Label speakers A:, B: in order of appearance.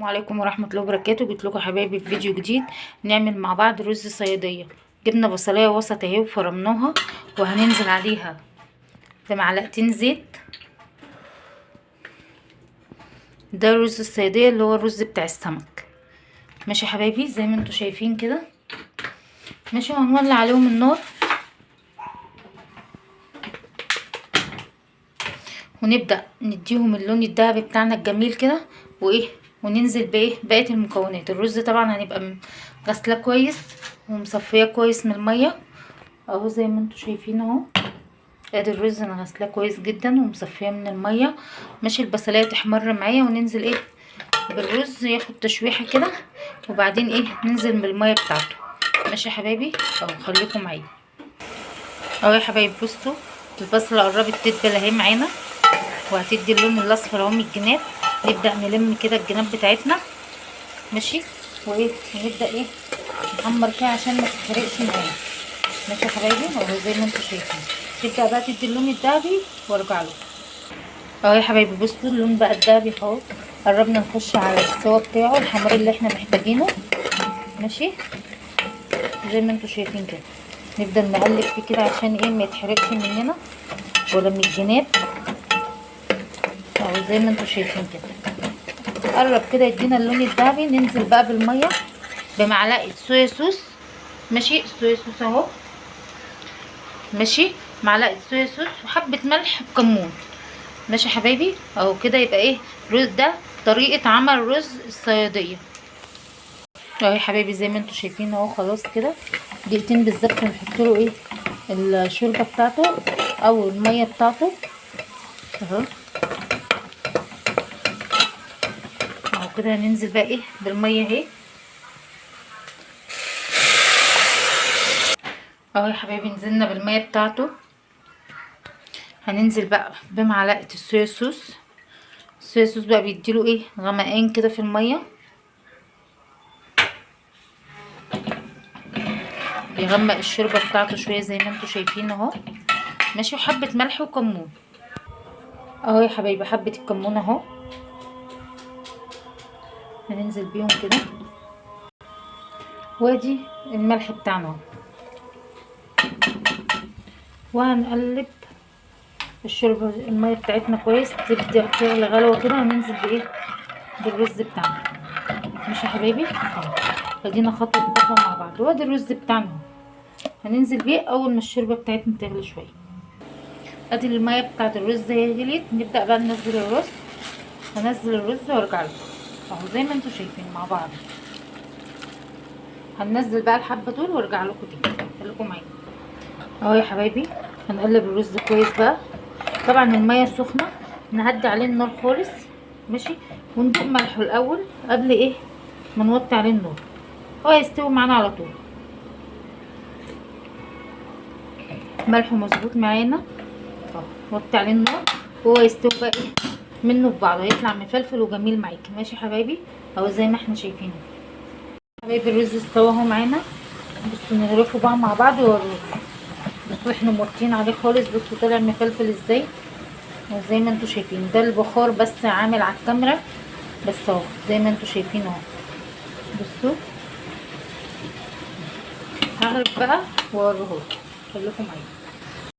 A: السلام عليكم ورحمه الله وبركاته. جيت لكم حبايبي في فيديو جديد نعمل مع بعض رز صياديه. جبنا بصلايه وسط اهي وفرمناها وهننزل عليها بمعلقتين زيت. ده رز الصياديه اللي هو الرز بتاع السمك. ماشي حبايبي زي ما انتم شايفين كده. ماشي وهنولع عليهم النار ونبدا نديهم اللون الذهبي بتاعنا الجميل كده وننزل بقيه المكونات. الرز طبعا هنبقى غسلاه كويس ومصفيه كويس من الميه اهو زي ما انتم شايفين اهو. ادي الرز انا غسلاه كويس جدا ومصفيه من الميه. ماشي البصلايه تحمر معايا وننزل بالرز ياخد تشويحه كده وبعدين ننزل بالميه بتاعته. ماشي يا حبايبي اهو خليكم معايا اهو يا حبايبي. بصوا البصله قربت تدبل اهي معانا وهتدي اللون الاصفر اهو من الجناب. نبدا نلم كده الجناب بتاعتنا ماشي ونبدا نحمر فيها عشان ما تتحرقش معانا. ماشي يا حبايبي اهو زي ما انتم شايفين. تبدا بقى تدي اللون الذهبي وارجع له اهو يا حبايبي. بصوا اللون بقى الذهبي اهو. قربنا نخش على السوا بتاعه الحمار اللي احنا محتاجينه. ماشي زي ما انتم شايفين كده. نفضل نقلب فيه كده عشان ما يتحرقش مننا ولا من الجناب اهو زي ما انتم شايفين كده. قرب كده يدينا اللون الذهبي ننزل بقى بالميه بمعلقه صويا صوص. ماشي الصويا صوص اهو. ماشي معلقه صويا صوص وحبه ملح وكمون. ماشي يا حبايبي اهو كده. يبقى رز ده طريقه عمل رز الصياديه اهو يا حبايبي زي ما انتم شايفين اهو. خلاص كده دقيقتين بالظبط ونحط له الشوربه بتاعته او الميه بتاعته اهو كده. هننزل بقى بالميه اهي اهو يا حبايبي. نزلنا بالميه بتاعته. هننزل بقى بمعلقه الصويا صوص. الصويا صوص بقى بيديله غمقان كده في الميه. بيغمق الشوربه بتاعته شويه زي ما انتم شايفين اهو. ماشي وحبه ملح وكمون اهو يا حبايبي. حبه الكمون اهو هننزل بيهم كده. وادي الملح بتاعنا اهو. وهنقلب الشوربه الميه بتاعتنا كويس تبدا تغلي غلوه كده. هننزل بالرز بتاعنا. ماشي يا حبايبي اهو. ادينا خطوه بخطوه مع بعض. وادي الرز بتاعنا اهو. هننزل بيه اول ما الشوربه بتاعتنا تغلي شويه. ادي الميه بتاعت الرز هي غليت. نبدا بقى ننزل الرز. هنزل الرز وارجع له اهو زي ما انتم شايفين مع بعض. هننزل بقى الحبه دول وارجع لكم تاني. خليكم معايا اهو يا حبايبي. هنقلب الرز كويس بقى. طبعا الميه سخنه نهدي عليه النار خالص. ماشي وندوق ملحه الاول قبل ما نوطي عليه النار. هو يستوي معانا على طول. ملحه مظبوط معانا اهو. وطي عليه النار وهو يستوي بقى منه ببعضه. هيطلع مفلفل وجميل معاكي. ماشي يا حبايبي اهو زي ما احنا شايفين حبايبي. الرز استوى اهو معانا. بصوا نغرفه بقى مع بعض واوريكم. بصوا احنا موطيين عليه خالص. بصوا طلع مفلفل ازاي وزي ما انتم شايفين. ده البخار بس عامل على الكاميرا بس اهو زي ما انتم شايفين اهو. بصوا هغرف بقى واوريهولكم. خليكم معايا